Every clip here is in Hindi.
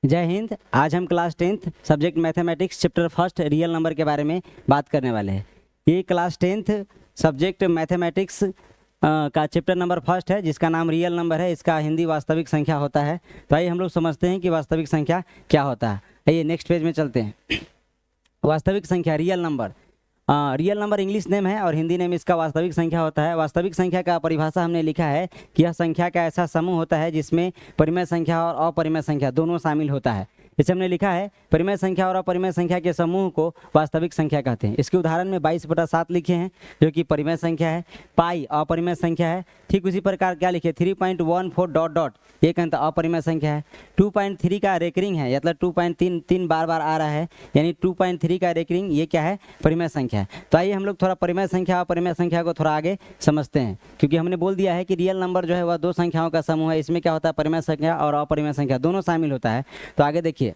जय हिंद। आज हम class 10th subject mathematics chapter first real number के बारे में बात करने वाले हैं। ये क्लास 10th सब्जेक्ट मैथमेटिक्स का चैप्टर नंबर फर्स्ट है, जिसका नाम रियल नंबर है। इसका हिंदी वास्तविक संख्या होता है। तो आइए हम लोग समझते हैं कि वास्तविक संख्या क्या होता है। आइए नेक्स्ट पेज में चलते हैं। वास्तविक संख्या real number, real number English name है और हिंदी नेम इसका वास्तविक संख्या होता है। वास्तविक संख्या का परिभाषा हमने लिखा है कि यह संख्या का ऐसा समूह होता है जिसमें परिमेय संख्या और अपरिमेय संख्या दोनों शामिल होता है। इसे हमने लिखा है परिमेय संख्या और अपरिमेय संख्या के समूह को वास्तविक संख्या कहते हैं। इसके उदाहरण में 22/7 लिखे हैं जो कि परिमेय संख्या है। पाई अपरिमेय संख्या है। ठीक उसी प्रकार क्या लिखे 3.14 ... एक अंक अपरिमेय संख्या है। 2.3 का रेकरिंग है, मतलब 2.3 बार बार आ रहा है, यानी 2.3 का रेकरिंग, ये क्या है? परिमेय संख्या है। तो आइए हम लोग थोड़ा परिमेय संख्या और अपरिमेय संख्या को थोड़ा आगे समझते हैं, क्योंकि हमने बोल दिया है कि रियल नंबर जो है वह दो संख्याओं का समूह है। इसमें क्या होता है? परिमेय संख्या और अपरिमेय संख्या दोनों शामिल होता है। तो आगे देखिए,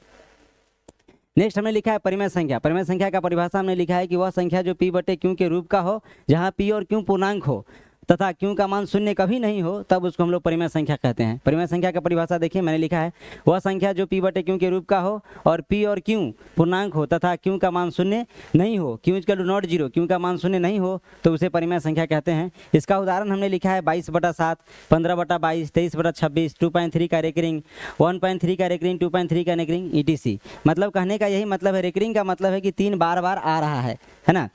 नेक्स्ट हमने लिखा है परिमेय संख्या। परिमेय संख्या का परिभाषा हमने लिखा है कि वह संख्या जो p/q के रूप का हो, जहाँ p और q पूर्णांक हो तथा q का मान शून्य कभी नहीं हो, तब उसको हम लोग परिमेय संख्या कहते हैं। परिमेय संख्या का परिभाषा देखिए, मैंने लिखा है वह संख्या जो p/q के रूप का हो और p और q पूर्णांक हो तथा q का मान शून्य नहीं हो, q = नॉट 0, q का मान शून्य नहीं हो तो उसे परिमेय संख्या कहते हैं। इसका उदाहरण हमने लिखा है 22/7, 15/22, 23/26, 2.3 का रेकरिंग, 1.3 का रेकरिंग, 2.3 का रेकरिंग, etc। मतलब कहने का यही मतलब है, रेकरिंग का मतलब है कि 3 बार बार आ रहा है ना।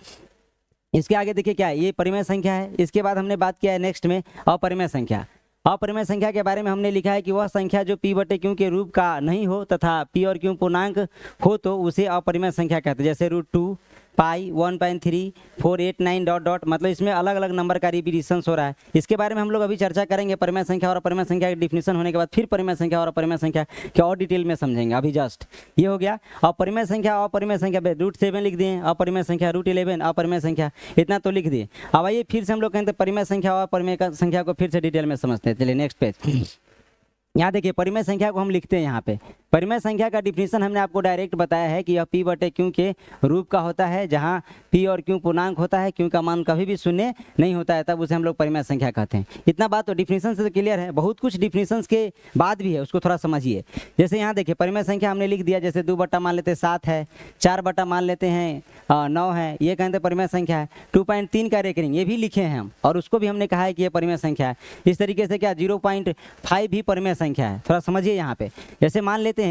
इसके आगे देखिए क्या है, ये परिमेय संख्या है। इसके बाद हमने बात किया है नेक्स्ट में अपरिमेय संख्या। अपरिमेय संख्या के बारे में हमने लिखा है कि वह संख्या जो p/q के रूप का नहीं हो तथा p और q पूर्णांक हो तो उसे अपरिमेय संख्या कहते हैं। जैसे √2, पाई, 1.3, 489 ... मतलब इसमें अलग अलग नंबर का रिपीटिशन हो रहा है। इसके बारे में हम लोग अभी चर्चा करेंगे। परिमेय संख्या और अपरिमेय संख्या की डिफिनीशन होने के बाद फिर परिमेय संख्या और अपरिमेय संख्या के और डिटेल में समझेंगे। अभी जस्ट ये हो गया। और परिमेय संख्या अपरिमेय संख्या √7 लिख दिए, अपरिमेय संख्या √11, अपरिमेय संख्या इतना तो लिख दिए। अब आइए फिर से हम लोग कहते हैं परिमेय संख्या और अपरिमेय संख्या को फिर से डिटेल में समझते हैं। चलिए नेक्स्ट पेज। यहाँ देखिए परिमेय संख्या को हम लिखते हैं यहाँ पे। परिमेय संख्या का डिफिनीशन हमने आपको डायरेक्ट बताया है कि यह p/q के रूप का होता है, जहाँ p और q पूर्णांक होता है, q का मान कभी भी शून्य नहीं होता है, तब उसे हम लोग परिमेय संख्या कहते हैं। इतना बात तो डिफिनीशन से क्लियर है। बहुत कुछ डिफिनीशन के बाद भी है, उसको थोड़ा समझिए। जैसे यहाँ देखिए परिमेय संख्या हमने लिख दिया, जैसे 2 मान लेते हैं 7 है, 4 मान लेते हैं 9 है, ये कहते हैं परिमेय संख्या है। 2.3 का रेकरिंग ये भी लिखे हैं हम, और उसको भी हमने कहा है कि ये परिमेय संख्या है। इस तरीके से क्या 0.5 भी परिमेय संख्या है। थोड़ा समझिए यहाँ पे। जैसे मान लेते हैं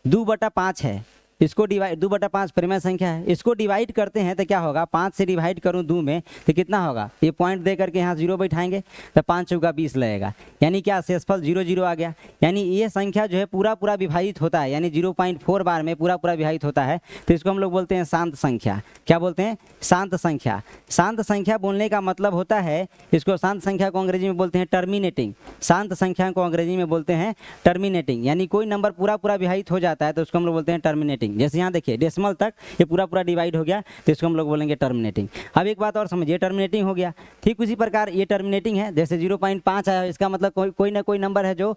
2/5 है, इसको डिवाइड 2/5 परिमेय संख्या है, इसको डिवाइड करते हैं तो क्या होगा? 5 से डिवाइड करूं 2 में तो कितना होगा? ये पॉइंट दे करके यहाँ 0 बैठाएंगे तो 5 चौका 20 लगेगा, यानी क्या शेषफल 0 आ गया। यानी ये संख्या जो है पूरा विभाजित होता है, यानी 0.4 बार में पूरा विभाजित होता है। तो इसको हम लोग बोलते हैं शांत संख्या। क्या बोलते हैं? शांत संख्या। शांत संख्या बोलने का मतलब होता है, इसको शांत संख्या को अंग्रेजी में बोलते हैं टर्मिनेटिंग। शांत संख्या को अंग्रेजी में बोलते हैं टर्मिनेटिंग, यानी कोई नंबर पूरा विभाजित हो जाता है तो उसको हम लोग बोलते हैं टर्मिनेटिंग। जैसे यहाँ देखिए डेसिमल तक ये पूरा डिवाइड हो गया तो इसको हम लोग बोलेंगे टर्मिनेटिंग। अब एक बात और समझिए, टर्मिनेटिंग हो गया। ठीक उसी प्रकार ये टर्मिनेटिंग है। जैसे 0.5 आया, इसका मतलब कोई ना कोई नंबर है जो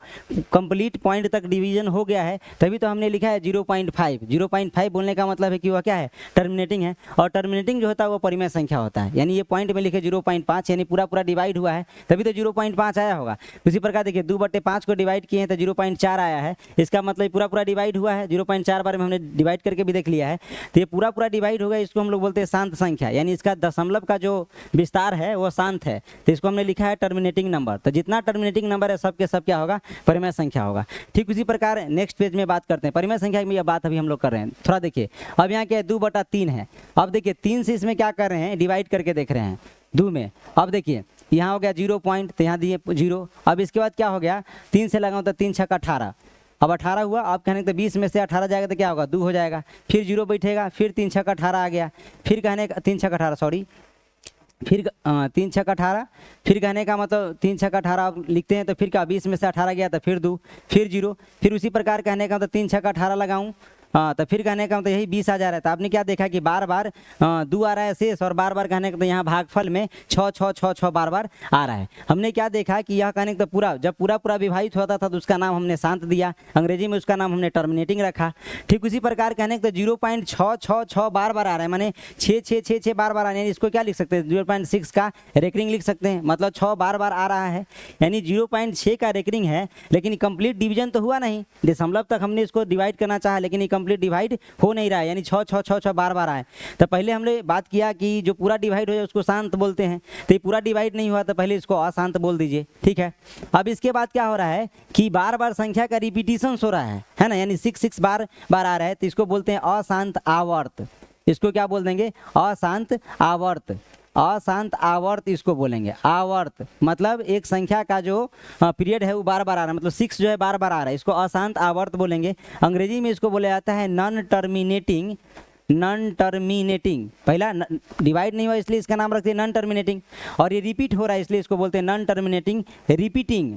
कंप्लीट पॉइंट तक डिवीजन हो गया है, तभी तो हमने लिखा है 0.5। 0.5 बोलने का मतलब है कि वह क्या है? टर्मिनेटिंग है। और टर्मिनेटिंग जो होता है वो परिमेय संख्या होता है, यानी ये पॉइंट में लिखे 0.5, यानी पूरा डिवाइड हुआ है, तभी तो 0.5 आया होगा। उसी प्रकार देखिए 2/5 को डिवाइड किए हैं तो 0.4 आया है, इसका मतलब पूरा डिवाइड हुआ है। 0.4 बार में हमने डिवाइड करके भी देख लिया है, तो ये पूरा डिवाइड हो गया। इसको हम लोग बोलते हैं शांत संख्या, यानी इसका दशमलव का जो विस्तार है वो शांत है, तो इसको हमने लिखा है टर्मिनेटिंग नंबर। तो जितना टर्मिनेटिंग नंबर है सब के सब क्या होगा? परिमेय संख्या होगा। ठीक उसी प्रकार नेक्स्ट पेज में बात करते हैं परिमेय संख्या में। यह बात अभी हम लोग कर रहे हैं। थोड़ा देखिए, अब यहाँ क्या है? 2/3 है। अब देखिए 3 से इसमें क्या कर रहे हैं? डिवाइड करके देख रहे हैं 2 में। अब देखिए यहाँ हो गया 0 पॉइंट, तो यहाँ दिए 0। अब इसके बाद क्या हो गया? 3 से लगाऊँ तो 3 × 18, अब 18 हुआ। आप कहने तो 20 में से 18 जाएगा तो क्या होगा? 2 हो जाएगा। फिर 0 बैठेगा, फिर 3 × 18 आ गया। फिर कहने का 3 × 18 सॉरी, फिर 3 × 18, फिर कहने का मतलब 3 × 18 आप लिखते हैं तो फिर क्या? 20 में से 18 गया तो फिर 2, फिर 0। फिर उसी प्रकार कहने का तो 3 × 18 लगाऊँ हाँ, तो फिर कहने का मतलब यही 20 आ जा रहा है। तो आपने क्या देखा कि बार बार 2 आ रहा है शेष, और बार बार कहने का तो यहाँ भागफल में 6 6 6 6 बार बार आ रहा है। हमने क्या देखा कि यह कहने का तो पूरा जब पूरा पूरा विभाजित होता था तो उसका नाम हमने शांत दिया, अंग्रेजी में उसका नाम हमने टर्मिनेटिंग रखा। ठीक उसी प्रकार कहने का तो 0.666 बार बार आ रहा है, माने 6 6 6 6 बार बार आ रहा है। इसको क्या लिख सकते हैं, 0.6 का रेकरिंग लिख सकते हैं, मतलब 6 बार बार आ रहा है, यानी 0.6 का रेकरिंग है। लेकिन कंप्लीट डिवीजन तो हुआ नहीं, दशमलव तक हमने इसको डिवाइड करना चाहा, लेकिन ये कंप्लीट डिवाइड हो नहीं रहा है, यानी 6 6 6 6 बार बार आए। तो पहले हमने बात किया कि जो पूरा डिवाइड हो जाए उसको शांत बोलते हैं, तो ये पूरा डिवाइड नहीं हुआ तो पहले इसको अशांत बोल दीजिए। ठीक है, अब इसके बाद क्या हो रहा है कि बार बार संख्या का रिपीटिशन हो रहा है ना, यानी 6 6 बार बार आ रहा है, तो इसको बोलते हैं अशांत आवर्त। इसको क्या बोल देंगे, अशांत आवर्त। अशांत आवर्त इसको बोलेंगे, आवर्त मतलब एक संख्या का जो पीरियड है वो बार बार आ रहा है, मतलब 6 जो है बार बार आ रहा है, इसको अशांत आवर्त बोलेंगे। अंग्रेजी में इसको बोला जाता है नॉन टर्मिनेटिंग। नॉन टर्मिनेटिंग, पहला डिवाइड नहीं हुआ इसलिए इसका नाम रखते हैं नॉन टर्मिनेटिंग, और ये रिपीट हो रहा है इसलिए इसको बोलते हैं नॉन टर्मिनेटिंग रिपीटिंग।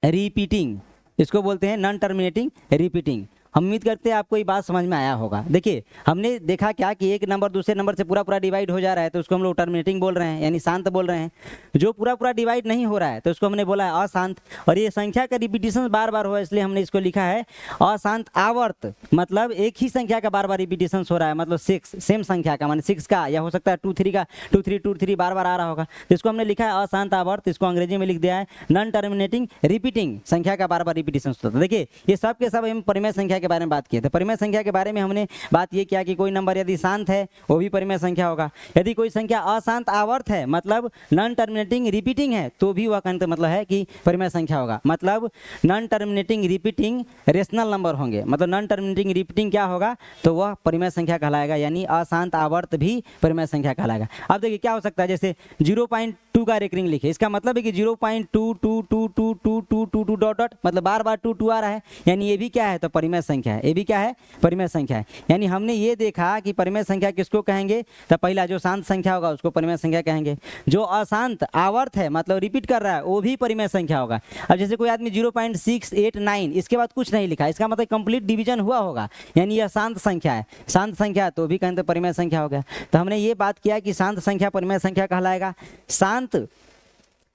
रिपीटिंग इसको बोलते हैं नॉन टर्मिनेटिंग रिपीटिंग। हम उम्मीद करते हैं आपको ये बात समझ में आया होगा। देखिए हमने देखा क्या कि एक नंबर दूसरे नंबर से पूरा पूरा डिवाइड हो जा रहा है तो उसको हम लोग टर्मिनेटिंग बोल रहे हैं, यानी शांत बोल रहे हैं। जो पूरा पूरा डिवाइड नहीं हो रहा है तो उसको हमने बोला है अशांत, और ये संख्या का रिपीटिशन बार बार हुआ इसलिए हमने इसको लिखा है अशांत आवर्त। मतलब एक ही संख्या का बार बार रिपीटिशन हो रहा है, मतलब 6 सेम संख्या का, माने 6 का, या हो सकता है 2 3 का 2 3 2 3 बार बार आ रहा होगा, जिसको हमने लिखा है अशांत आवर्त। इसको अंग्रेजी में लिख दिया है नॉन टर्मिनेटिंग रिपीटिंग, संख्या का बार बार रिपीटिशन होता है। देखिए ये सब के सब हम परिमेय संख्या के बारे में बात किए थे। परिमेय संख्या के बारे में हमने बात ये किया कि कोई नंबर यदि शांत है वो भी परिमेय संख्या होगा, यदि कोई संख्या अशांत आवर्त है मतलब नॉन टर्मिनेटिंग रिपीटिंग है तो भी वह कहने का मतलब है कि परिमेय संख्या होगा। मतलब non terminating repeating rational number होंगे, मतलब नॉन टर्मिनेटिंग रिपीटिंग क्या होगा तो वह परिमेय संख्या कहलाएगा, यानी अशांत आवर्त भी परिमेय संख्या कहलाएगा। अब देखिए क्या हो सकता है, जैसे 0.2 का रेकरिंग लिखे, इसका मतलब है कि 0.2222222 डॉट डॉट, मतलब बार बार 2 2 आ रहा है, यानी ये भी क्या है तो परिमेय संख्या है, ये भी क्या है परिमेय संख्या है। यानी हमने ये देखा कि परिमेय संख्या किसको कहेंगे, तो पहला जो शांत संख्या होगा उसको परिमेय संख्या कहेंगे, जो अशांत आवर्त है मतलब रिपीट कर रहा है वो भी परिमेय संख्या होगा। अब जैसे कोई आदमी 0.689 इसके बाद कुछ नहीं लिखा, इसका मतलब कंप्लीट डिवीजन हुआ होगा, यानी यह शांत संख्या है, शांत संख्या तो भी कहते हैं परिमेय संख्या हो गया। तो हमने ये बात किया कि शांत संख्या परिमेय संख्या कहलाएगा, शांत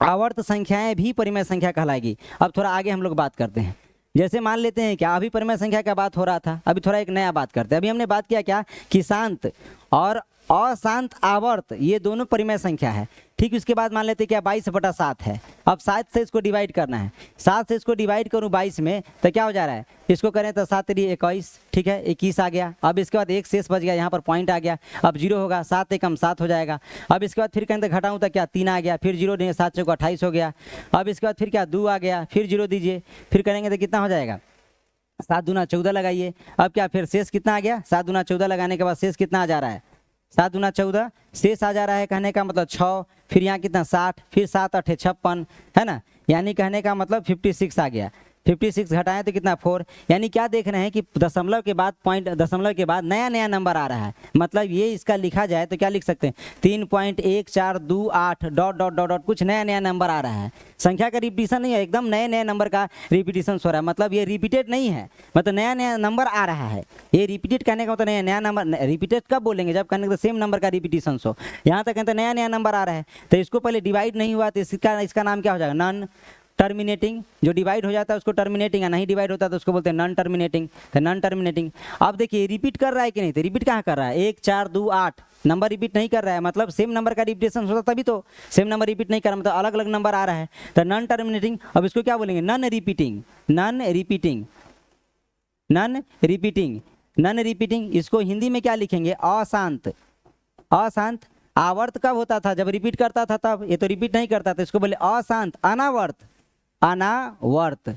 आवर्त संख्याएं भी परिमेय संख्या कहलाएगी। अब थोड़ा आगे हम लोग बात करते हैं, जैसे मान लेते हैं क्या अभी परिमेय संख्या का बात हो रहा था, अभी थोड़ा एक नया बात करते हैं। अभी हमने बात किया क्या कि शांत और अशांत आवर्त ये दोनों परिमेय संख्या है। ठीक उसके बाद मान लेते हैं क्या 22/7 है, अब 7 से इसको डिवाइड करना है, 7 से इसको डिवाइड करूँ 22 में तो क्या हो जा रहा है, इसको करें तो 7 3 21, ठीक है 21 आ गया। अब इसके बाद एक शेष बच गया, यहाँ पर पॉइंट आ गया, अब 0 होगा, 7 एकम 7 हो जाएगा। अब इसके बाद फिर कहें घटाऊँ तो क्या 3 आ गया, फिर 0 देंगे 7 चौक 28 हो गया। अब इसके बाद फिर क्या 2 आ गया, फिर 0 दीजिए, फिर करेंगे तो कितना हो जाएगा 7 दूना 14 लगाइए। अब क्या फिर शेष कितना आ गया, 7 दूना 14 लगाने के बाद शेष कितना आ जा रहा है, 7 दूना 14 शेष आ जा रहा है, कहने का मतलब 6, फिर यहाँ कितना 60, फिर 7 8 56 है ना, यानी कहने का मतलब 56 आ गया। 56 घटाएं तो कितना 4, यानी क्या देख रहे हैं कि दशमलव के बाद पॉइंट, दशमलव के बाद नया नया नंबर आ रहा है, मतलब ये इसका लिखा जाए तो क्या लिख सकते हैं 3.1428 डॉट डॉट डॉट डॉट, कुछ नया नया नंबर आ रहा है। संख्या का रिपीटिशन नहीं है, एकदम नए नए नंबर का रिपीटिशन हो रहा है, मतलब ये रिपीटेड नहीं है, मतलब नया नया नंबर आ रहा है। ये रिपीटेड कहने का मतलब नया नया नंबर, रिपीटेड कब बोलेंगे जब कहने का सेम नंबर का रिपीटिशन हो, यहाँ तक कहते हैं नया नया नंबर आ रहा है। तो इसको पहले डिवाइड नहीं हुआ तो इसका नाम क्या हो जाएगा नॉन टर्मिनेटिंग। जो डिवाइड हो जाता है उसको टर्मिनेटिंग, या नहीं डिवाइड होता तो उसको बोलते हैं नॉन टर्मिनेटिंग। तो नॉन टर्मिनेटिंग। अब देखिए रिपीट कर रहा है कि नहीं, तो रिपीट कहाँ कर रहा है, 1 4 2 8 नंबर रिपीट नहीं कर रहा है, मतलब सेम नंबर का रिपीटेशन होता तभी तो, सेम नंबर रिपीट नहीं कर रहा, मतलब अलग अलग नंबर आ रहा है, तो नॉन टर्मिनेटिंग। अब इसको क्या बोलेंगे non repeating, non repeating, non repeating, non repeating. इसको हिंदी में क्या लिखेंगे अशांत। अशांत आवर्त कब होता था, जब रिपीट करता था तब, ये तो रिपीट नहीं करता था, इसको बोले अशांत अनावर्त, अनावर्त,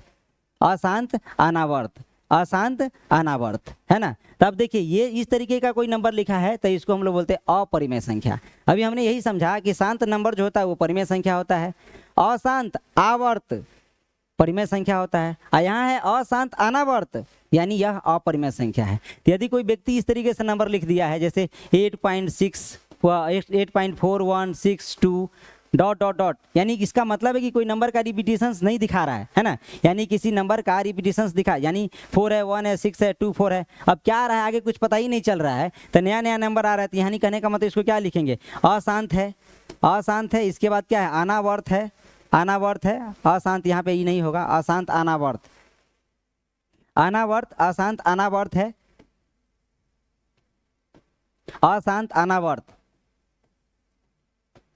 अशांत अनावर्त, अशांत अनावर्त, है ना। तब देखिए ये इस तरीके का कोई नंबर लिखा है तो इसको हम लोग बोलते हैं अपरिमेय संख्या। अभी हमने यही समझा कि शांत नंबर जो होता है वो परिमेय संख्या होता है, अशांत आवर्त परिमेय संख्या होता है, और यहाँ है अशांत अनावर्त, यानी यह अपरिमेय संख्या है। तो यदि कोई व्यक्ति इस तरीके से नंबर लिख दिया है जैसे 8.6 8.4162 डॉट डॉट डॉट, यानी इसका मतलब है कि कोई नंबर का रिपीटिशंस नहीं दिखा रहा है ना, यानी किसी नंबर का रिपीटिशंस दिखा, यानी 4 है, 1 है, 6 है, 2 4 है। अब क्या आ रहा है आगे कुछ पता ही नहीं चल रहा है, तो नया नया नंबर आ रहा है, तो यानी कहने का मतलब इसको क्या लिखेंगे, अशांत है, अशांत है। इसके बाद क्या है, अनावर्त है, अनावर्त है, अशांत यहाँ पे ही नहीं होगा, अशांत अनावर्त, अनावर्त अशांत अनावर्त है, अशांत अनावर्त,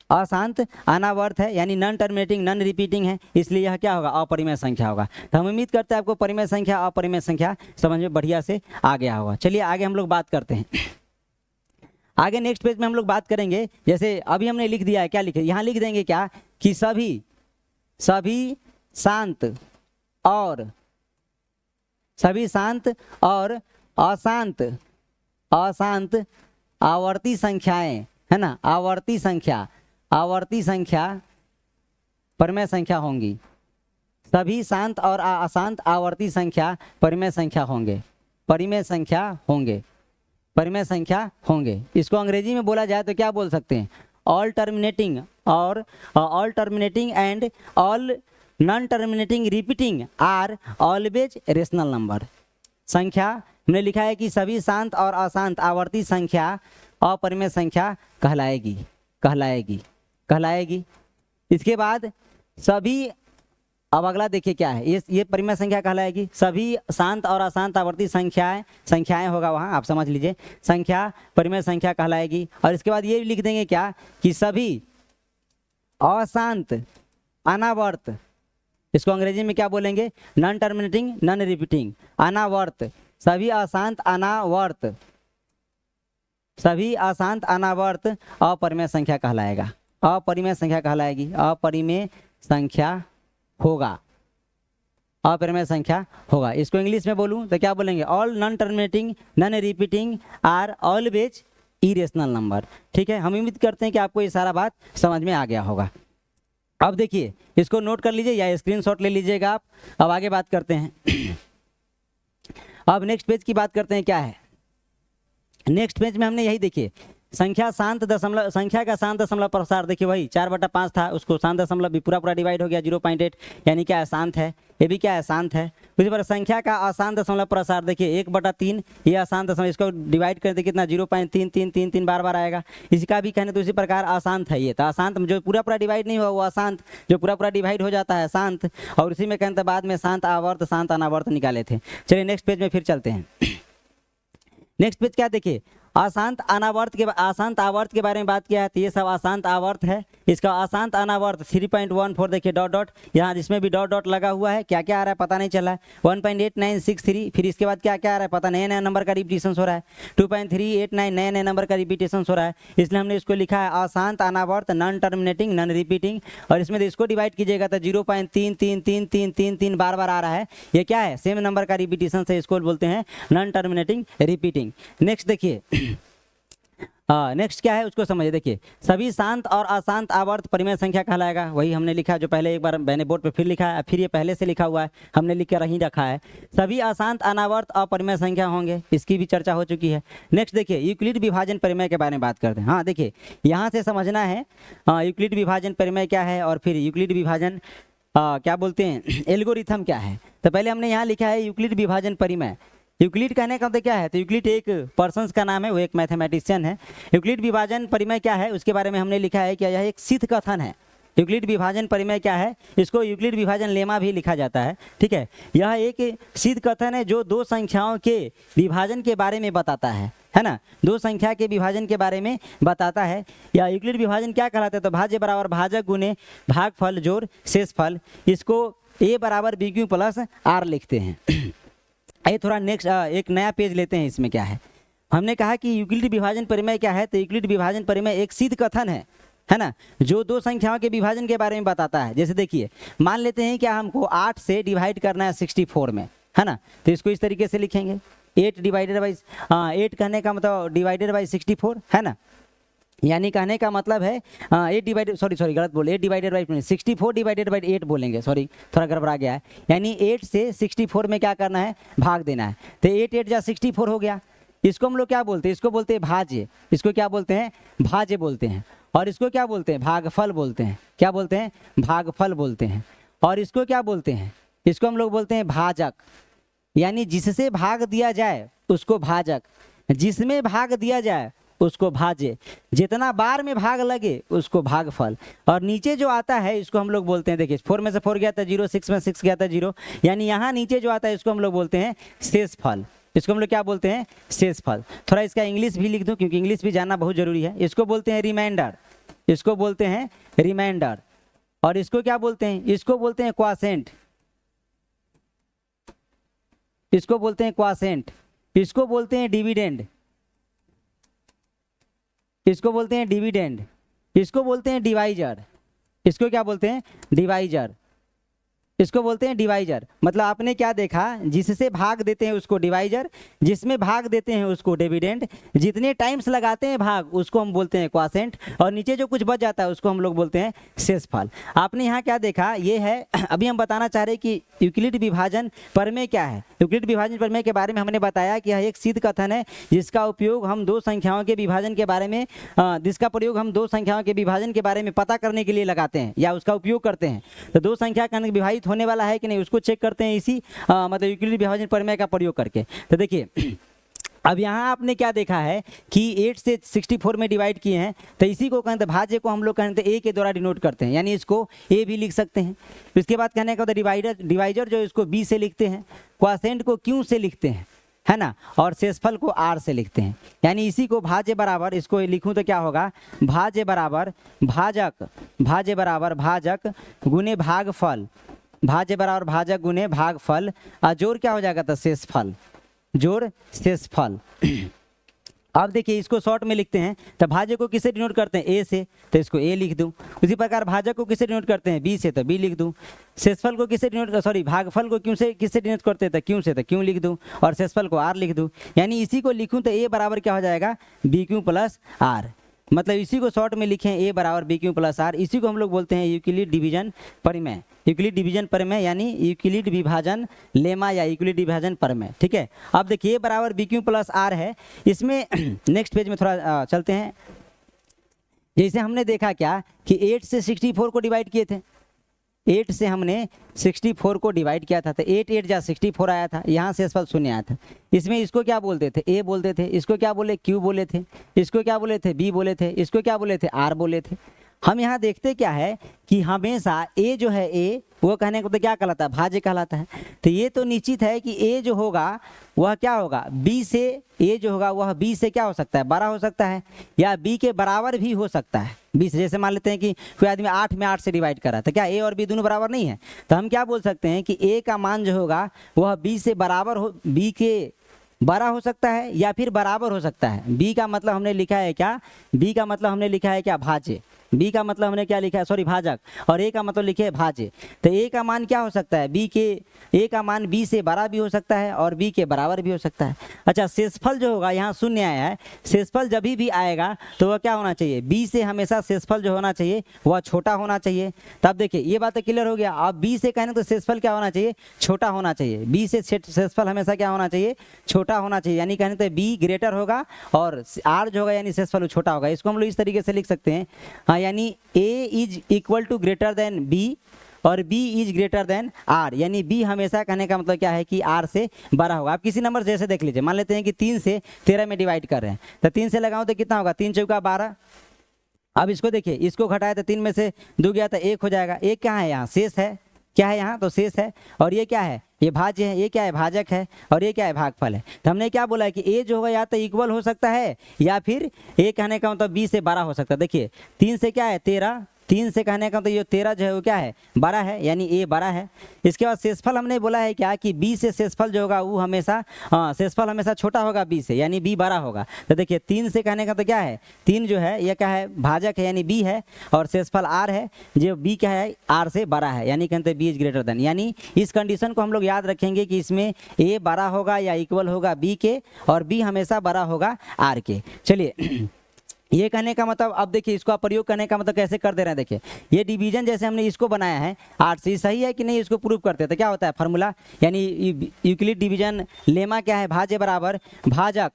अशांत अनावर्त है, यानी नॉन टर्मिनेटिंग नॉन रिपीटिंग है, इसलिए यह क्या होगा, अपरिमेय संख्या होगा। तो हम उम्मीद करते हैं आपको परिमेय संख्या अपरिमेय संख्या समझ में बढ़िया से आ गया होगा। चलिए आगे हम लोग बात करते हैं। आगे नेक्स्ट पेज में हम लोग बात करेंगे, जैसे अभी हमने लिख दिया है, क्या लिखे, यहाँ लिख देंगे क्या कि सभी शांत और अशांत आवर्ती संख्याएं, है ना, आवर्ती संख्या परिमेय संख्या होंगी। सभी शांत और अशांत आवर्ती संख्या परिमेय संख्या होंगे, परिमेय संख्या होंगे। इसको अंग्रेजी में बोला जाए तो क्या बोल सकते हैं, all terminating and all non terminating repeating are always rational number. संख्या हमने लिखा है कि सभी शांत और अशांत आवर्ती संख्या अपरिमेय संख्या कहलाएगी। इसके बाद सभी, अब अगला देखिए क्या है, ये परिमेय संख्या कहलाएगी। सभी शांत और अशांत आवर्ती संख्याएं होगा वहाँ, आप समझ लीजिए, संख्या परिमेय संख्या कहलाएगी। और इसके बाद ये भी लिख देंगे क्या कि सभी अशांत अनावर्त, इसको अंग्रेजी में क्या बोलेंगे, नॉन टर्मिनेटिंग नॉन रिपीटिंग अनावर्त, सभी अशांत अनावर्त अपरिमेय संख्या कहलाएगा, अपरिमेय संख्या कहलाएगी, अपरिमेय संख्या होगा। इसको इंग्लिश में बोलूं तो क्या बोलेंगे, all non terminating non repeating are always irrational number. ठीक है, हम उम्मीद करते हैं कि आपको ये सारा बात समझ में आ गया होगा। अब देखिए, इसको नोट कर लीजिए या स्क्रीनशॉट ले लीजिएगा आप। अब आगे बात करते हैं। अब नेक्स्ट पेज की बात करते हैं, क्या है नेक्स्ट पेज में, हमने यही देखिए संख्या का शांत दशमलव प्रसार, देखिए वही 4/5 था, उसको शांत दशमलव भी पूरा डिवाइड हो गया 0.8, यानी क्या है, शांत है, ये भी क्या है, शांत है। उसी पर संख्या का अशांत दशमलव प्रसार, देखिए 1/3, ये अशांत दशमलव, इसको डिवाइड करते कितना 0.3333 बार आएगा। इसका भी कहने तो इसी प्रकार अशांत है, ये तो अशांत जो पूरा डिवाइड नहीं हुआ वो अशांत, जो पूरा डिवाइड हो जाता है शांत, और उसी में कहते बाद में शांत आवर्त शांत अनावर्त निकाले थे। चलिए नेक्स्ट पेज में फिर चलते हैं। नेक्स्ट पेज क्या देखिए, अशांत आवर्त के बारे में बात किया है, तो ये सब अशांत आवर्त है। इसका अशांत अनावर्त 3.14, देखिए डॉट डॉट, यहाँ जिसमें भी डॉट डॉट लगा हुआ है, क्या क्या आ रहा है पता नहीं चला है, 1.8963, फिर इसके बाद क्या क्या आ रहा है पता, नया नंबर का रिपीटिशन हो रहा है, 2.389 नए नंबर का रिपीटिशन हो रहा है, इसलिए हमने इसको लिखा है अशांत अनावर्त नॉन टर्मिनेटिंग नॉन रिपीटिंग। और इसमें इसको डिवाइड कीजिएगा तो 0.333333 बार आ रहा है, ये क्या है, सेम नंबर का रिपीटिशन से, इसको बोलते हैं नॉन टर्मिनेटिंग रिपीटिंग। नेक्स्ट देखिए, नेक्स्ट क्या है उसको समझिए, देखिए सभी शांत और अशांत आवर्त परिमेय संख्या कहलाएगा, वही हमने लिखा जो पहले एक बार मैंने बोर्ड पे फिर लिखा है, फिर ये पहले से लिखा हुआ है, हमने लिख कर ही रखा है। सभी अशांत अनावर्त अपरिमेय संख्या होंगे, इसकी भी चर्चा हो चुकी है। नेक्स्ट देखिए, यूक्लिड विभाजन परिमेय के बारे में बात करते हैं। हाँ देखिए, यहाँ से समझना है यूक्लिड विभाजन परिमेय क्या है, और फिर यूक्लिड विभाजन क्या बोलते हैं, एल्गोरिथम क्या है। तो पहले हमने यहाँ लिखा है यूक्लिड विभाजन परिमेय। यूक्लिड कहने का मतलब क्या है, तो यूक्लिड एक पर्सन्स का नाम है, वो एक मैथमेटिशियन है। यूक्लिड विभाजन परिमेय क्या है, उसके बारे में हमने लिखा है कि यह एक सिद्ध कथन है। यूक्लिड विभाजन परिमेय क्या है, इसको यूक्लिड विभाजन लेमा भी लिखा जाता है। ठीक है, यह एक सिद्ध कथन है जो दो संख्याओं के विभाजन के बारे में बताता है ना, दो संख्या के विभाजन के बारे में बताता है। या यूक्लिड विभाजन क्या कहलाता है, तो भाज्य बराबर भाजक गुने भागफल जोड़ शेषफल, इसको a बराबर bq प्लस r लिखते हैं। ये थोड़ा नेक्स्ट एक नया पेज लेते हैं, इसमें क्या है, हमने कहा कि यूक्लिड विभाजन परिमेय क्या है, तो यूक्लिड विभाजन परिमेय एक सिद्ध कथन है ना, जो दो संख्याओं के विभाजन के बारे में बताता है। जैसे देखिए, मान लेते हैं क्या हमको 8 से डिवाइड करना है 64 में, है ना, तो इसको इस तरीके से लिखेंगे 8 डिवाइडेड बाई 8 कहने का मतलब डिवाइडेड बाई 64, है ना, यानी कहने का मतलब है 8 डिवाइडेड सॉरी गलत बोले, 8 डिवाइडेड बाई 64 डिवाइडेड बाई 8 बोलेंगे, सॉरी थोड़ा गड़बड़ा गया है। यानी 8 से 64 में क्या करना है, भाग देना है, तो 8 8 जा 64 हो गया। इसको हम लोग क्या बोलते हैं, इसको बोलते हैं भाज्य, इसको क्या बोलते हैं, भाज्य बोलते हैं। और इसको क्या बोलते हैं, भागफल बोलते हैं। क्या बोलते हैं, भागफल बोलते हैं। और इसको क्या बोलते हैं, इसको हम लोग बोलते हैं भाजक, यानी जिससे भाग दिया जाए उसको भाजक, जिसमें भाग दिया जाए उसको भाज्य, जितना बार में भाग लगे उसको भागफल। और नीचे जो आता है इसको हम लोग बोलते हैं, देखिए 4 में से 4 गया था 0, 6 में 6 गया था 0, यानी यहाँ नीचे जो आता है इसको हम लोग बोलते हैं शेषफल। इसको हम लोग क्या बोलते हैं, शेषफल। थोड़ा इसका इंग्लिश भी लिख दूं क्योंकि इंग्लिश भी जानना बहुत जरूरी है। इसको बोलते हैं रिमाइंडर, इसको बोलते हैं रिमाइंडर। और इसको क्या बोलते हैं, इसको बोलते हैं क्वासेंट, इसको बोलते हैं क्वासेंट। इसको बोलते हैं डिविडेंड, इसको बोलते हैं डिविडेंड। इसको बोलते हैं डिवाइजर, इसको क्या बोलते हैं, डिवाइजर। इसको बोलते हैं डिवाइजर। मतलब आपने क्या देखा, जिससे भाग देते हैं उसको डिवाइजर, जिसमें भाग देते हैं उसको डिविडेंड, जितने टाइम्स लगाते हैं भाग उसको हम बोलते हैं क्वासेंट, और नीचे जो कुछ बच जाता है उसको हम लोग बोलते हैं शेषफल। आपने यहाँ क्या देखा, ये है अभी हम बताना चाह रहे हैं कि यूक्लिड विभाजन प्रमेय क्या है। यूक्लिड विभाजन प्रमेय के बारे में हमने बताया कि यह एक सिद्ध कथन है जिसका उपयोग हम दो संख्याओं के विभाजन के बारे में जिसका प्रयोग हम दो संख्याओं के विभाजन के बारे में पता करने के लिए लगाते हैं या उसका उपयोग करते हैं। तो दो संख्या का विभाजित होने वाला है कि नहीं उसको चेक करते हैं इसी मतलब यूक्लिड विभाजन प्रमेय का प्रयोग करके। तो देखिए अब यहाँ आपने क्या देखा है कि 8 से 64 में डिवाइड किए हैं, तो इसी को कहते हैं भाज्य को हम लोग कहते हैं ए के द्वारा डिनोट करते हैं, यानी इसको ए भी लिख सकते हैं। इसके बाद कहने का होता है डिवाइजर जो इसको बी से लिखते हैं, क्वासेंट को क्यू से लिखते हैं, है ना, और शेषफल को आर से लिखते हैं। यानी इसी को भाज्य बराबर, इसको लिखूं तो क्या होगा, भाज्य बराबर भाजक, भाज्य बराबर भाजक गुने भागफल, भाज्य बराबर भाजक गुने भागफल, और जोड़ क्या हो जाएगा, तो शेषफल, जोड़ शेषफल। अब देखिए इसको शॉर्ट में लिखते हैं, तो भाज्य को किससे डिनोट करते हैं, ए से, तो इसको ए लिख दूं। उसी प्रकार भाजक को किससे डिनोट करते हैं, बी से, तो बी लिख दूं। शेषफल को किससे डिनोट, सॉरी भागफल को क्यों से किससे डिनोट करते हैं, तो क्यों से, तो क्यों लिख दूं, और शेषफल को आर लिख दूं। यानी इसी को लिखूं तो ए बराबर क्या हो जाएगा, बी क्यू प्लस आर। मतलब इसी को शॉर्ट में लिखें ए बराबर बी क्यू प्लस आर। इसी को हम लोग बोलते हैं यूक्लिड डिवीजन प्रमेय, यूक्लिड डिवीजन प्रमेय यानी यूक्लिड विभाजन लेमा या यूक्लिड विभाजन प्रमेय। ठीक है, अब देखिए ए बराबर बी क्यू प्लस आर है। इसमें नेक्स्ट पेज में थोड़ा चलते हैं। जैसे हमने देखा क्या कि 8 से 64 को डिवाइड किए थे, 8 से हमने 64 को डिवाइड किया था, तो 8 8 जा 64 आया था, यहाँ से शेषफल शून्य आया था। इसमें इसको क्या बोलते थे, ए बोलते थे, इसको क्या बोले, क्यू बोले थे, इसको क्या बोले थे, बी बोले थे, इसको क्या बोले थे, आर बोले थे। हम यहाँ देखते क्या है कि हमेशा ए जो है, ए वो कहने को तो क्या कहलाता है, भाज्य कहलाता है। तो ये तो निश्चित है कि ए जो होगा वह क्या होगा, बी से, ए जो होगा वह बी से क्या हो सकता है, बड़ा हो सकता है, या बी के बराबर भी हो सकता है। बी से जैसे मान लेते हैं कि कोई आदमी 8 में 8 से डिवाइड कर रहा है, तो क्या ए और बी दोनों बराबर नहीं है, तो हम क्या बोल सकते हैं कि ए का मान जो होगा वह बी से बराबर हो, बी के बड़ा हो सकता है या फिर बराबर हो सकता है। बी का मतलब हमने लिखा है क्या, बी का मतलब हमने लिखा है क्या, भाज्य। बी का मतलब हमने क्या लिखा है, सॉरी भाजक, और ए का मतलब लिखे है भाज्य। तो ए का मान क्या हो सकता है, बी के, ए का मान बी से बड़ा भी हो सकता है और बी के बराबर भी हो सकता है। अच्छा, शेषफल जो होगा, यहाँ शून्य आया है, शेषफल जब भी आएगा तो वह क्या होना चाहिए, बी से हमेशा शेषफल जो होना चाहिए वह छोटा होना चाहिए। तब देखिए ये बात क्लियर हो गया। अब बी से कहने तो शेषफल क्या होना चाहिए, छोटा होना चाहिए। बी से शेषफल हमेशा क्या होना चाहिए, छोटा होना चाहिए, यानी कहने तो बी ग्रेटर होगा और आर जो होगा यानी शेषफल छोटा होगा। इसको हम लोग इस तरीके से लिख सकते हैं, हाँ, यानी a is equal to greater than b और b is greater than r, यानी b हमेशा कहने का मतलब क्या है कि r से बड़ा होगा। आप किसी नंबर जैसे देख लीजिए, मान लेते हैं कि 3 से 13 में डिवाइड कर रहे हैं, तो 3 से लगाऊं तो कितना होगा, 3 चौका 12। अब इसको देखिए, इसको घटाए तो 3 में से 2 गया तो 1 हो जाएगा। 1 क्या है यहाँ, शेष है, क्या है यहाँ, तो शेष है। और ये क्या है, ये भाज्य है, ये क्या है, भाजक है, और ये क्या है, भागफल है। तो हमने क्या बोला है कि ए जो होगा या तो इक्वल हो सकता है या फिर ए कहने का मतलब बी से बड़ा हो सकता है। देखिए 3 से क्या है 13, 3 से कहने का तो ये 13 जो है वो क्या है, बड़ा है, यानी ए बड़ा है। इसके बाद शेषफल हमने बोला है क्या कि बी से शेषफल जो होगा वो हमेशा, शेषफल हमेशा छोटा होगा बी से, यानी बी बड़ा होगा। तो देखिए 3 से कहने का तो क्या है, 3 जो है ये क्या है, भाजक है यानी बी है, और शेषफल आर है जो बी क्या है, आर से बड़ा है, यानी कहते हैं बी इज ग्रेटर देन। यानी इस कंडीशन को हम लोग याद रखेंगे कि इसमें ए बड़ा होगा या इक्वल होगा बी के, और बी हमेशा बड़ा होगा आर के। चलिए ये कहने का मतलब, अब देखिए इसको आप प्रयोग करने का मतलब कैसे कर दे रहे हैं। देखिए ये डिवीजन जैसे हमने इसको बनाया है 8 से, सही है कि नहीं, इसको प्रूव करते हैं तो क्या होता है फार्मूला, यानी यूक्लिड डिवीजन लेमा क्या है, भाज्य बराबर भाजक,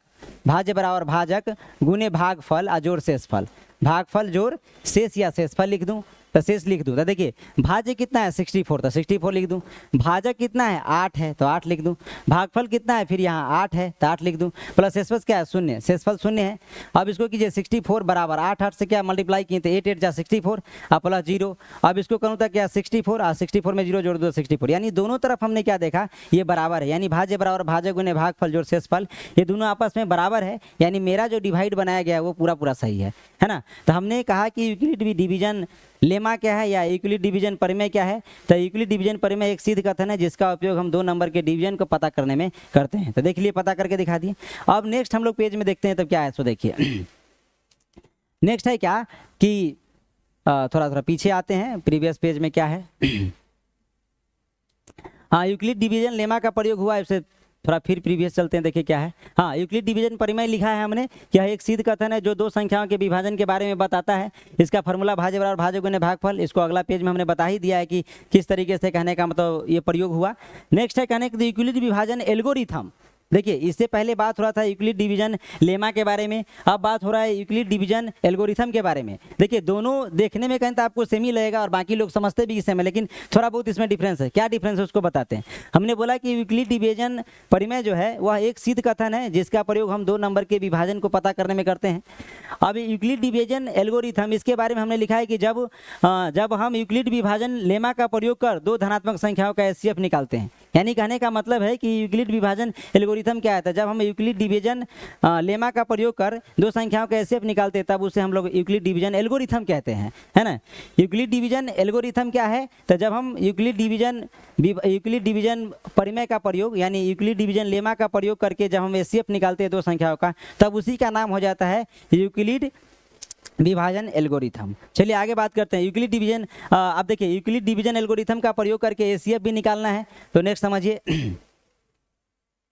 भाज्य बराबर भाजक गुने भागफल अजोड़ शेषफल। भागफल जोड़ शेष या शेषफल लिख दूं तो शेष लिख दूं। तो देखिए भाज्य कितना है 64, तो 64 लिख दूं। भाजक कितना है 8 है तो 8 लिख दूं। भागफल कितना है फिर यहाँ 8 है तो 8 लिख दूं। प्लस शेषफल क्या है 0, शेषफल 0 है। अब इसको कीजिए 64 बराबर 8 8 से क्या मल्टीप्लाई किए तो 8 8 जा 64 और प्लस 0। अब इसको करूँ तो क्या 64 और 64 में 0 जोड़ दो 64, यानी दोनों तरफ हमने क्या देखा ये बराबर है, यानी भाज्य बराबर भाजक गुने भागफल जोड़ शेषफल, ये दोनों आपस में बराबर है, यानी मेरा जो डिवाइड बनाया गया है वो पूरा पूरा सही है ना। तो हमने कहा कि यूक्लिड डिवीजन लेमा क्या है या यूक्लिड डिवीजन परिमेय क्या है। तो यूक्लिड डिवीजन परिमेय एक सिद्ध कथन है जिसका उपयोग हम 2 नंबर के डिवीजन को पता करने में करते हैं। तो देख लिए, पता करके दिखा दिए। अब नेक्स्ट हम लोग पेज में देखते हैं तब क्या है। सो देखिए नेक्स्ट है क्या कि थोड़ा थोड़ा पीछे आते हैं, प्रीवियस पेज में क्या है। हाँ, यूक्लिड डिवीजन लेमा का प्रयोग हुआ है, उससे थोड़ा फिर प्रीवियस चलते हैं, देखिए क्या है। हाँ, यूक्लिड डिवीजन परिमेय लिखा है हमने, यह एक सिद्ध कथन है जो 2 संख्याओं के विभाजन के बारे में बताता है। इसका फॉर्मूला भाज्य बराबर भाजक गुने भागफल, इसको अगला पेज में हमने बता ही दिया है कि किस तरीके से कहने का मतलब ये प्रयोग हुआ। नेक्स्ट है कहने कि यूक्लिड विभाजन एल्गोरिथम। देखिए इससे पहले बात हो रहा था यूक्लिड डिवीजन लेमा के बारे में, अब बात हो रहा है यूक्लिड डिवीजन एल्गोरिथम के बारे में। देखिए दोनों देखने में कहीं तो आपको सेम ही लगेगा और बाकी लोग समझते भी सेम है, लेकिन थोड़ा बहुत इसमें डिफरेंस है। क्या डिफरेंस है उसको बताते हैं। हमने बोला कि यूक्लिड डिवीजन परिमेय जो है वह एक सिद्ध कथन है जिसका प्रयोग हम 2 नंबर के विभाजन को पता करने में करते हैं। अब यूक्लिड डिवीजन एल्गोरिथम, इसके बारे में हमने लिखा है कि जब हम यूक्लिड विभाजन लेमा का प्रयोग कर 2 धनात्मक संख्याओं का एचसीएफ निकालते हैं, यानी कहने का मतलब है कि यूक्लिड विभाजन एल्गोरिथम क्या है। जब हम यूक्लिड डिवीजन लेमा का प्रयोग कर 2 संख्याओं का एचसीएफ निकालते हैं तब उसे हम लोग यूक्लिड डिवीजन एल्गोरिथम कहते हैं, है ना। यूक्लिड डिवीजन एल्गोरिथम क्या है, तो जब हम यूक्लिड डिवीजन परिमेय का प्रयोग यानी यूक्लिड डिवीजन लेमा का प्रयोग करके जब हम एचसीएफ निकालते हैं 2 संख्याओं का, तब उसी का नाम हो जाता है यूक्लिड विभाजन एल्गोरिथम। चलिए आगे बात करते हैं। यूक्लिड डिवीजन, अब देखिए यूक्लिड डिवीजन एल्गोरिथम का प्रयोग करके एचसीएफ भी निकालना है, तो नेक्स्ट समझिए।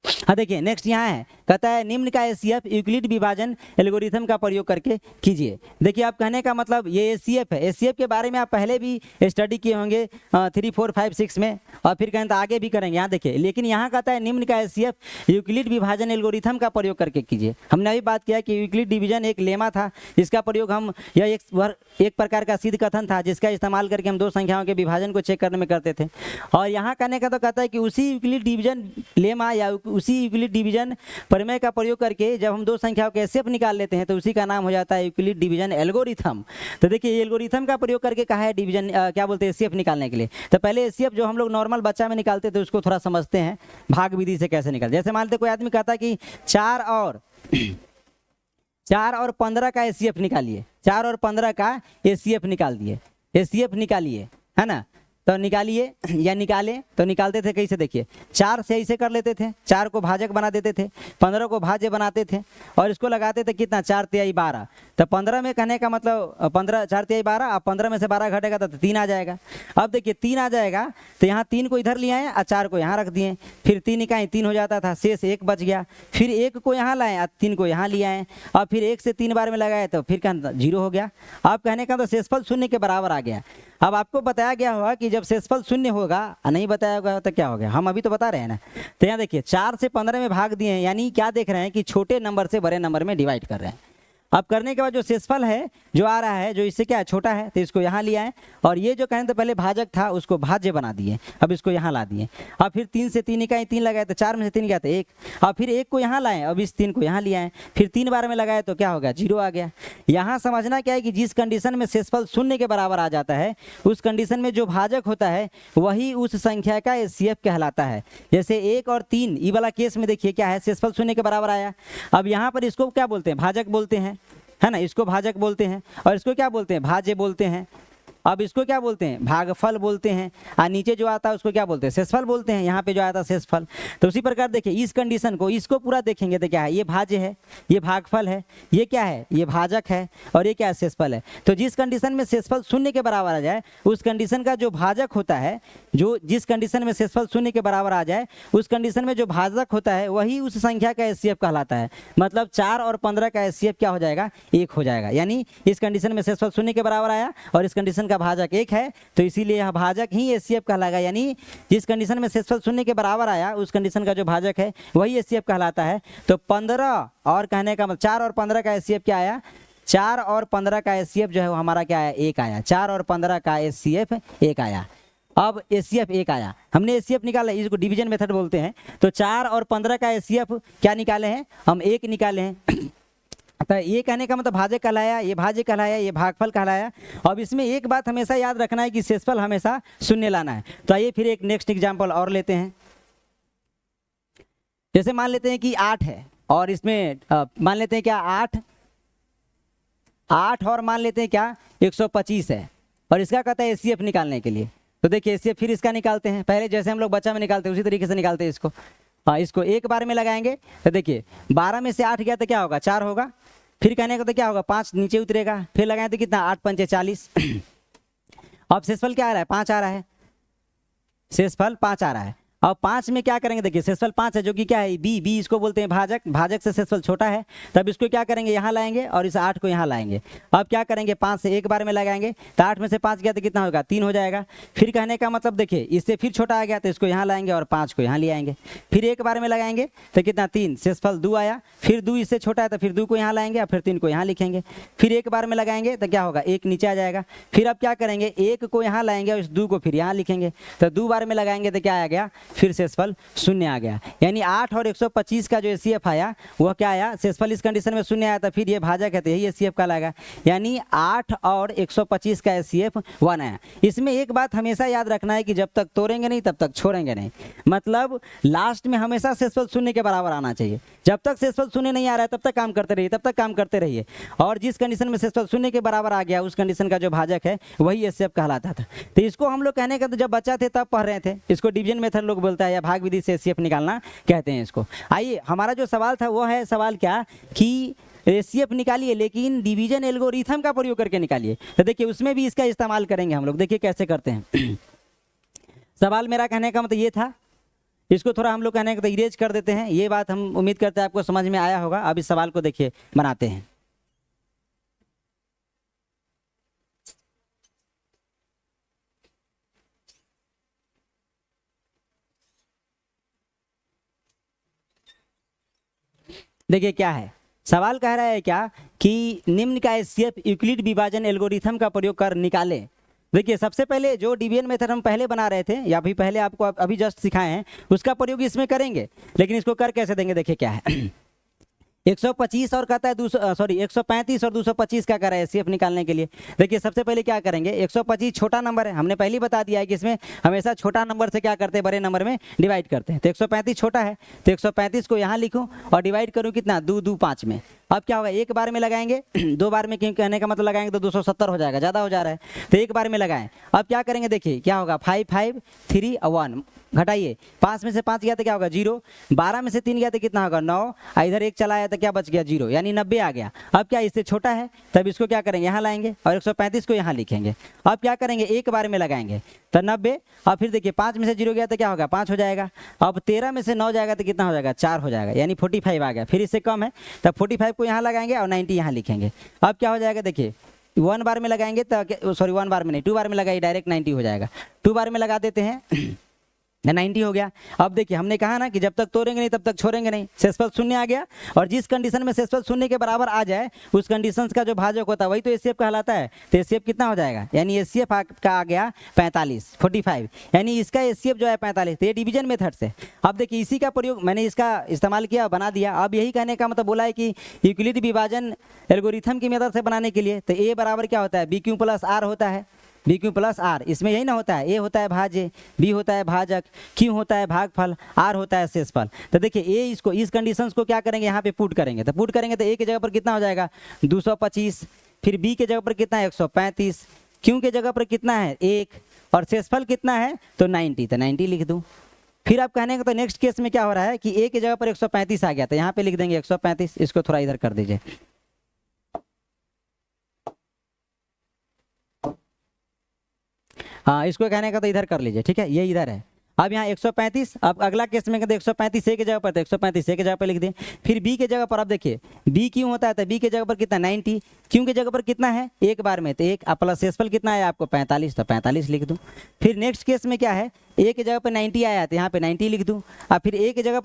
हाँ देखिए नेक्स्ट यहाँ है, कहता है निम्न का एचसीएफ यूक्लिड विभाजन एल्गोरिथम का प्रयोग करके कीजिए। देखिए आप कहने का मतलब ये एचसीएफ है, एचसीएफ के बारे में आप पहले भी स्टडी किए होंगे 3, 4, 5, 6 में, और फिर कहें तो आगे भी करेंगे। यहाँ देखिए, लेकिन यहाँ कहता है निम्न का एचसीएफ यूक्लिड विभाजन एल्गोरिथम का प्रयोग करके कीजिए। हमने अभी बात किया कि यूक्लिड डिवीजन एक लेमा था जिसका प्रयोग हम, यह एक प्रकार का सिद्ध कथन था जिसका इस्तेमाल करके हम 2 संख्याओं के विभाजन को चेक करने में करते थे। और यहाँ कहने का तो कहता है कि उसी यूक्लिड डिवीजन लेमा या उसी यूक्लिड डिवीजन परिमेय का प्रयोग करके जब हम 2 संख्याओं के एचसीएफ निकाल लेते हैं तो उसी का नाम हो जाता है यूक्लिड डिवीजन एल्गोरिथम। तो देखिए एल्गोरिथम का प्रयोग करके कहा है डिवीजन क्या बोलते हैं एचसीएफ निकालने के लिए। तो पहले एचसीएफ जो हम लोग नॉर्मल बच्चा में निकालते थे उसको थोड़ा समझते हैं भाग विधि से कैसे निकालते। जैसे मान लेते कोई आदमी कहता है कि 4 और 15 का एचसीएफ निकालिए, 4 और 15 का एचसीएफ निकाल दिए, एचसीएफ निकालिए, है ना। तो निकालिए या निकाले, तो निकालते थे कैसे, देखिए 4 से ऐसे कर लेते थे, 4 को भाजक बना देते थे, 15 को भाज्य बनाते थे और इसको लगाते थे कितना 4 तिहाई 12। तो 15 में कहने का मतलब 15 4 तिहाई 12, अब 15 में से 12 घटेगा तो 3 आ जाएगा। अब देखिए 3 आ जाएगा तो यहाँ 3 को इधर ले आए और 4 को यहाँ रख दिए, फिर 3 इकाई 3 हो जाता था, शेष 1 बच गया। फिर 1 को यहाँ लाए और 3 को यहाँ ले आए और फिर 1 से 3 बार में लगाए तो फिर कहना 0 हो गया। अब कहने का तो शेषफल 0 के बराबर आ गया। अब आपको बताया गया होगा कि जब शेषफल 0 होगा, नहीं बताया होगा तो क्या हो गया, हम अभी तो बता रहे हैं ना। तो यहाँ देखिए 4 से 15 में भाग दिए हैं, यानी क्या देख रहे हैं कि छोटे नंबर से बड़े नंबर में डिवाइड कर रहे हैं। अब करने के बाद जो शेषफल है जो आ रहा है, जो इससे क्या है छोटा है, तो इसको यहाँ लिया है और ये जो कहें तो पहले भाजक था उसको भाज्य बना दिए, अब इसको यहाँ ला दिए। अब फिर 3 से 3 इकाई 3 लगाए तो 4 में से 3 गया तो 1, अब फिर 1 को यहाँ लाए, अब इस 3 को यहाँ ले आए, फिर 3 बार में लगाए तो क्या हो गया 0 आ गया। यहाँ समझना क्या है कि जिस कंडीशन में शेषफल 0 के बराबर आ जाता है उस कंडीशन में जो भाजक होता है वही उस संख्या का एचसीएफ कहलाता है। जैसे 1 और 3 ये वाला केस में देखिए क्या है, शेषफल 0 के बराबर आया। अब यहाँ पर इसको क्या बोलते हैं, भाजक बोलते हैं, है ना, इसको भाजक बोलते हैं और इसको क्या बोलते हैं, भाज्य बोलते हैं। अब इसको क्या बोलते हैं, भागफल बोलते हैं, और नीचे जो आता है उसको क्या बोलते हैं, शेषफल बोलते हैं। यहाँ पे जो आता है शेषफल। तो उसी प्रकार देखिए इस कंडीशन को, इसको पूरा देखेंगे तो क्या है, ये भाज्य है, ये भागफल है, ये क्या है, ये भाजक है और ये क्या है, शेषफल है। तो जिस कंडीशन में शेषफल 0 के बराबर आ जाए उस कंडीशन का जो भाजक होता है, जो जिस कंडीशन में शेषफल 0 के बराबर आ जाए उस कंडीशन में जो भाजक होता है वही उस संख्या का एचसीएफ कहलाता है। मतलब 4 और 15 का एचसीएफ क्या हो जाएगा, 1 हो जाएगा। यानी इस कंडीशन में शेषफल 0 के बराबर आया और इस कंडीशन भाजक 1 है तो इसीलिए यह भाजक ही एचसीएफ कहलाएगा। यानी जिस कंडीशन में शेषफल 0 के बराबर आया उस कंडीशन का जो भाजक है वही एचसीएफ कहलाता है। तो 15 और कहने का मतलब 4 और 15 का एचसीएफ क्या आया, 4 और 15 का एचसीएफ जो है वो हमारा क्या आया, 1 आया। 4 और 15 का एचसीएफ 1 आया। अब एचसीएफ 1 आया, हमने एचसीएफ निकाला, इसको डिवीजन मेथड बोलते हैं। तो 4 और 15 का एचसीएफ क्या निकाले हैं हम, 1 निकाले हैं। तो ये कहने का मतलब भाजक कहलाया, ये भाज्य कहलाया, ये भागफल कहलाया। अब इसमें एक बात हमेशा याद रखना है कि शेषफल हमेशा शून्य लाना है। तो आइए फिर एक नेक्स्ट एग्जाम्पल और लेते हैं। जैसे मान लेते हैं कि 8 है और इसमें मान लेते हैं क्या 8 और मान लेते हैं क्या 125 है और इसका कहता है एचसीएफ निकालने के लिए। तो देखिए एचसीएफ फिर इसका निकालते हैं, पहले जैसे हम लोग बच्चा में निकालते हैं उसी तरीके से निकालते हैं इसको। हाँ, इसको एक बार में लगाएंगे तो देखिए 12 में से 8 गया तो क्या होगा, 4 होगा। फिर कहने का तो क्या होगा, 5 नीचे उतरेगा, फिर लगाएं तो कितना 8 पंचे 40। अब शेषफल क्या आ रहा है, 5 आ रहा है, शेषफल 5 आ रहा है। अब 5 में क्या करेंगे, देखिए शेषफल 5 है जो कि क्या है बी इसको बोलते हैं भाजक, भाजक से शेषफल छोटा है, तब इसको क्या करेंगे यहाँ लाएंगे और इस 8 को यहाँ लाएंगे। अब क्या करेंगे 5 से एक बार में लगाएंगे तो 8 में से 5 गया तो कितना होगा, 3 हो जाएगा। फिर कहने का मतलब देखिए इससे फिर छोटा आ गया तो इसको यहाँ लाएंगे और 5 को यहाँ ले आएंगे। फिर एक बार में लगाएंगे तो कितना 3, शेषफल 2 आया। फिर 2 इससे छोटा है तो फिर 2 को यहाँ लाएंगे और फिर 3 को यहाँ लिखेंगे। फिर एक बार में लगाएंगे तो क्या होगा, 1 नीचे आ जाएगा। फिर अब क्या करेंगे 1 को यहाँ लाएंगे और इस 2 को फिर यहाँ लिखेंगे। तो 2 बार में लगाएंगे तो क्या आ गया, फिर शेषफल 0 आ गया। यानी 8 और 125 का जो एचसीएफ आया वह क्या आया, शेषफल इस कंडीशन में 0 आया था, फिर ये भाजक है तो यही एचसीएफ का लगा। यानी 8 और 125 का एचसीएफ 1 आया। इसमें एक बात हमेशा याद रखना है कि जब तक तोड़ेंगे नहीं तब तक छोड़ेंगे नहीं, मतलब लास्ट में हमेशा शेषफल 0 के बराबर आना चाहिए। जब तक शेषफल 0 नहीं आ रहा है तब तक काम करते रहिए, तब तक काम करते रहिए। और जिस कंडीशन में शेषफल 0 के बराबर आ गया उस कंडीशन का जो भाजक है वही एचसीएफ कहलाता था। तो इसको हम लोग कहने का तो जब बच्चा थे तब पढ़ रहे थे, इसको डिवीजन मेथड लोग बोलता है या भाग विधि से एचसीएफ निकालना कहते हैं इसको। आइए हमारा जो सवाल था वो है सवाल क्या कि एचसीएफ निकालिए लेकिन डिवीजन एल्गोरिथम का प्रयोग करके निकालिए। तो देखिए उसमें भी इसका इस्तेमाल करेंगे हम लोग, देखिए कैसे करते हैं। सवाल मेरा कहने का मतलब ये था, इसको थोड़ा हम लोग कहने का तो इरेज कर देते हैं। ये बात हम उम्मीद करते हैं आपको समझ में आया होगा। अब इस सवाल को देखिए बनाते हैं। देखिए क्या है, सवाल कह रहा है क्या कि निम्न का एचसीएफ यूक्लिड विभाजन एल्गोरिथम का प्रयोग कर निकाले। देखिए सबसे पहले जो डिवीजन मेथड हम पहले बना रहे थे या भी पहले आपको अभी जस्ट सिखाए हैं उसका प्रयोग इसमें करेंगे, लेकिन इसको कर कैसे देंगे। देखिए क्या है 125 और कहता है 135 और 225 का कर रहा है एचसीएफ निकालने के लिए। देखिए सबसे पहले क्या करेंगे, 125 छोटा नंबर है, हमने पहले ही बता दिया है कि इसमें हमेशा छोटा नंबर से क्या करते हैं, बड़े नंबर में डिवाइड करते हैं। तो 135 छोटा है तो 135 को यहाँ लिखूँ और डिवाइड करूँ कितना 2 2 5 में। अब क्या होगा, एक बार में लगाएंगे 2 बार में कहने का मतलब लगाएंगे तो 270 हो जाएगा, ज़्यादा हो जा रहा है तो एक बार में लगाएं। अब क्या करेंगे देखिए क्या होगा 5 5 3 1 घटाइए, 5 में से 5 गया तो क्या होगा 0, 12 में से 3 गया तो कितना होगा 9, इधर 1 चला आया तो क्या बच गया 0, यानी 90 आ गया। अब क्या इससे छोटा है तब इसको क्या करेंगे यहाँ लाएंगे और 135 को यहाँ लिखेंगे। अब क्या करेंगे एक बार में लगाएंगे तो 90। अब फिर देखिए 5 में से 0 गया तो क्या होगा 5 हो जाएगा। अब 13 में से 9 जाएगा तो कितना हो जाएगा 4 हो जाएगा, यानी 45 आ गया। फिर इससे कम है तब 45 को यहाँ लगाएंगे और 90 यहाँ लिखेंगे। अब क्या हो जाएगा देखिए 1 बार में लगाएंगे तो 1 बार में नहीं 2 बार में लगाइए डायरेक्ट 90 हो जाएगा। 2 बार में लगा देते हैं 90 हो गया। अब देखिए हमने कहा ना कि जब तक तोड़ेंगे नहीं तब तक छोड़ेंगे नहीं, शेषफल 0 आ गया और जिस कंडीशन में शेषफल 0 के बराबर आ जाए उस कंडीशन का जो भाजक होता है वही तो एचसीएफ कहलाता है। तो एचसीएफ कितना हो जाएगा, यानी एचसीएफ का आ गया 45, यानी इसका एचसीएफ जो है 45। तो ये डिवीजन मेथड से। अब देखिए इसी का प्रयोग मैंने इसका इस्तेमाल किया बना दिया। अब यही कहने का मतलब बोला है कि यूक्लिड विभाजन एल्गोरिथम की मेथड से बनाने के लिए तो ए बराबर क्या होता है बी क्यू प्लस आर होता है, बी क्यू प्लस आर। इसमें यही ना होता है, ए होता है भाज्य, बी होता है भाजक, क्यू होता है भागफल, आर होता है शेषफल। तो देखिए ए इसको इस कंडीशंस को क्या करेंगे यहाँ पे पुट करेंगे। तो पुट करेंगे तो ए की जगह पर कितना हो जाएगा 225, फिर बी के जगह पर कितना है 135, क्यू के जगह पर कितना है 1 और शेषफल कितना है तो 90, तो 90 लिख दूँ। फिर आप कहने का तो नेक्स्ट केस में क्या हो रहा है कि ए की जगह पर 135 आ गया तो यहाँ पे लिख देंगे 135। इसको थोड़ा इधर कर दीजिए। हाँ इसको कहने का तो इधर कर लीजिए, ठीक है ये इधर है। अब यहाँ 135, अब अगला केस में कहते 135 ए की जगह पर तो 135 ए की जगह पर लिख दें। फिर बी के जगह पर अब देखिए बी क्यों होता है तो बी के जगह पर कितना 90, क्यों के जगह पर कितना है एक बार में तो 1 प्लस शेषफल कितना है आपको 45, तो 45 लिख दूँ। फिर नेक्स्ट केस में क्या है ए की जगह पर 90 आया तो यहाँ पे 90 लिख दूँ। अब फिर ए की जगह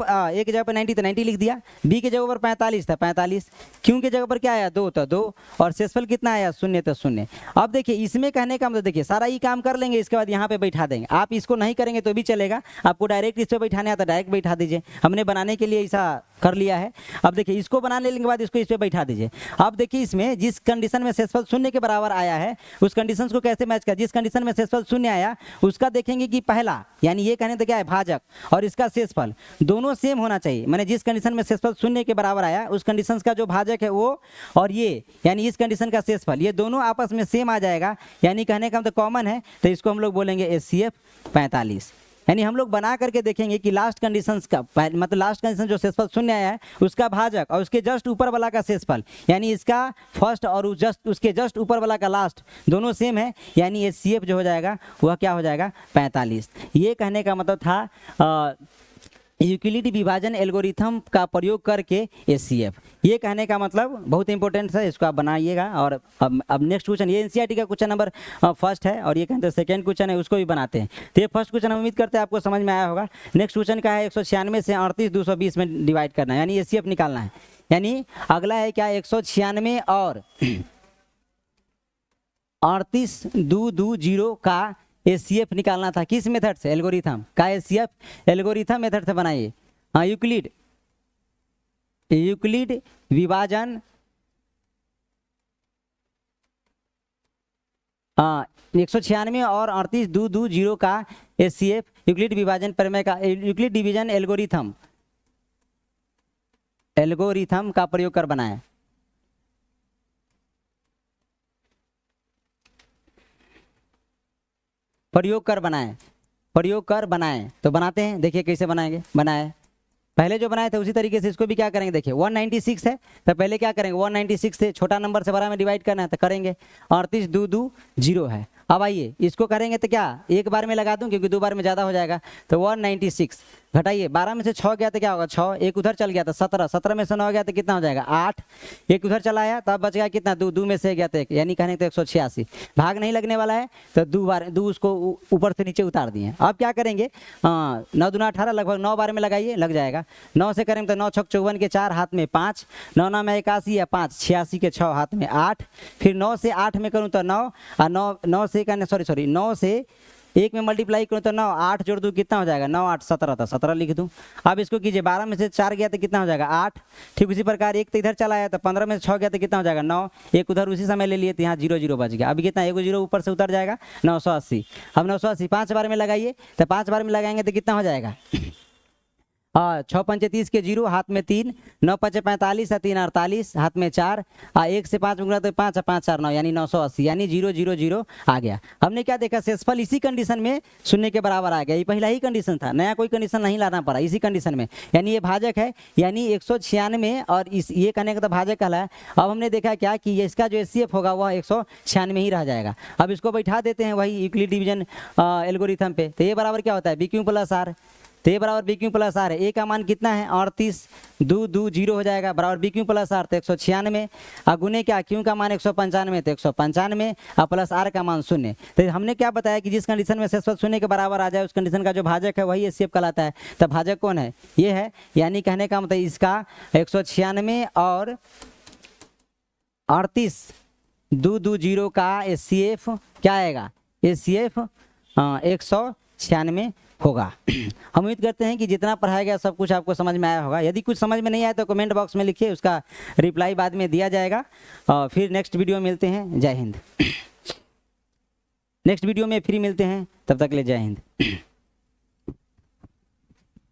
पर 90 तो 90 लिख दिया। बी की जगह पर 45 था 45, क्यू की जगह पर क्या आया 2 तो 2, और शेषफल कितना आया 0 तो 0। अब देखिए इसमें कहने का मतलब देखिए सारा ये काम कर लेंगे, इसके बाद यहाँ पे बैठा देंगे। आप इसको नहीं करेंगे तो भी चलेगा, आपको डायरेक्ट इस पर बैठाने आता डायरेक्ट बैठा दीजिए, हमने बनाने के लिए ऐसा कर लिया है। अब देखिए इसको बना लेने के बाद इसको इस पर बैठा दीजिए। अब देखिए इसमें जिस कंडीशन में शेषफल 0 के बराबर आया है उस कंडीशन को कैसे मैच कर, जिस कंडीशन में शेषफल 0 आया उसका देखेंगे कि पहला यानी ये कहने तो क्या है भाजक और इसका शेषफल दोनों सेम होना चाहिए। मैंने जिस कंडीशन में शेषफल 0 के बराबर आया उस कंडीशन का जो भाजक है वो और ये यानी इस कंडीशन का शेषफल ये दोनों आपस में सेम आ जाएगा, यानी कहने का मतलब कॉमन है, तो इसको हम लोग बोलेंगे HCF 45। यानी हम लोग बना करके देखेंगे कि लास्ट कंडीशंस का मतलब लास्ट कंडीशन जो शेषफल 0 आया है उसका भाजक और उसके जस्ट ऊपर वाला का शेषफल यानी इसका फर्स्ट और उसके जस्ट ऊपर वाला का लास्ट दोनों सेम है, यानी HCF जो हो जाएगा वह क्या हो जाएगा 45। ये कहने का मतलब था यूक्लिड विभाजन एल्गोरिथम का प्रयोग करके HCF, ये कहने का मतलब बहुत इंपॉर्टेंट है, इसको आप बनाइएगा। और अब नेक्स्ट क्वेश्चन ये NCERT का क्वेश्चन नंबर फर्स्ट है और ये कहते हैं सेकंड क्वेश्चन है उसको भी बनाते हैं। तो ये फर्स्ट क्वेश्चन हम उम्मीद करते हैं आपको समझ में आया होगा। नेक्स्ट क्वेश्चन का है 196 से 38 220 में डिवाइड करना है, यानी HCF निकालना है। यानी अगला है क्या 196 और 38 220 का HCF निकालना था। किस मेथड से? एल्गोरिथम का HCF एल्गोरिथम मेथड से बनाइए। हाँ यूक्लिड विभाजन 196 और 38 220 का HCF यूक्लिड विभाजन प्रमेय का यूक्लिड डिवीजन एल्गोरिथम का प्रयोग कर बनाए। प्रयोग कर बनाए तो बनाते हैं, देखिए कैसे बनाएंगे। बनाए पहले जो बनाए थे उसी तरीके से इसको भी क्या करेंगे, देखिए 196 है तो पहले क्या करेंगे 196 से छोटा नंबर से बड़ा में डिवाइड करना है तो करेंगे। 38 2 2 0 है। अब आइए इसको करेंगे तो क्या एक बार में लगा दूं क्योंकि 2 बार में ज़्यादा हो जाएगा, तो 196 घटाइए 12 में से 6 गया तो क्या होगा 6, एक उधर चल गया तो 17, 17 में से 9 गया तो कितना हो जाएगा 8, एक उधर चला आया तब बच गया कितना 2, 2 में से गया तो 1, यानी कहने तो 186। भाग नहीं लगने वाला है तो 2 उसको ऊपर से नीचे उतार दिए। अब क्या करेंगे 9 दूना 18 लगभग 9 बार में लगाइए लग जाएगा। 9 से करेंगे तो 9 छक 54 के 4 हाथ में 5, 9 9 में 81 या 5 86 के 6 हाथ में 8, फिर 9 से 8 में करूँ तो 9 और 9 से कहने सॉरी 9 से 1 में मल्टीप्लाई करूँ तो 9, 8 जोड़ दूँ कितना हो जाएगा 9 8 17 था 17 लिख दूँ। अब इसको कीजिए 12 में से 4 गया तो कितना हो जाएगा 8, ठीक उसी प्रकार एक तो इधर चला आया तो 15 में से 6 गया तो कितना हो जाएगा 9, एक उधर उसी समय ले लिए तो यहाँ 0 0 बच गया। अभी कितना 1 0 ऊपर से उतर जाएगा 980। अब 980 5 बार में लगाइए तो 5 बार में लगाएंगे तो कितना हो जाएगा 6 पंचे 30 के 0 हाथ में 3, 9 पंचे 45 3 48 हाथ में 4, 1 से 5 गुना तो 5 5 4 9 यानी 980 यानी 0 0 0 आ गया। हमने क्या देखा शेषफल इसी कंडीशन में 0 के बराबर आ गया, ये पहला ही कंडीशन था, नया कोई कंडीशन नहीं लाना पड़ा इसी कंडीशन में, यानी ये भाजक है यानी 196 और इस ये कहने का तो भाजक कहला है। अब हमने देखा क्या कि इसका जो HCF होगा वह 196 ही रह जाएगा। अब इसको बैठा देते हैं वही यूक्लिड डिवीजन एल्गोरिथम पे, तो ये बराबर क्या होता है BQ + R, तो ये बराबर BQ + R है। ए का मान कितना है 38 2 2 0 हो जाएगा बराबर BQ + R तो 196 और गुने क्या क्यू का मान 195 तो 195 और प्लस R का मान 0। तो हमने क्या बताया कि जिस कंडीशन में शेषफल 0 के बराबर आ जाए उस कंडीशन का जो भाजक है वही HCF कहलाता है। तो भाजक कौन है ये है, यानी कहने का मतलब इसका 196 और 38 2 2 0 का HCF क्या आएगा HCF 196 होगा। हम उम्मीद करते हैं कि जितना पढ़ाया गया सब कुछ आपको समझ में आया होगा। यदि कुछ समझ में नहीं आया तो कमेंट बॉक्स में लिखिए, उसका रिप्लाई बाद में दिया जाएगा। और फिर नेक्स्ट वीडियो में मिलते हैं। जय हिंद। नेक्स्ट वीडियो में फिर मिलते हैं, तब तक के लिए जय हिंद।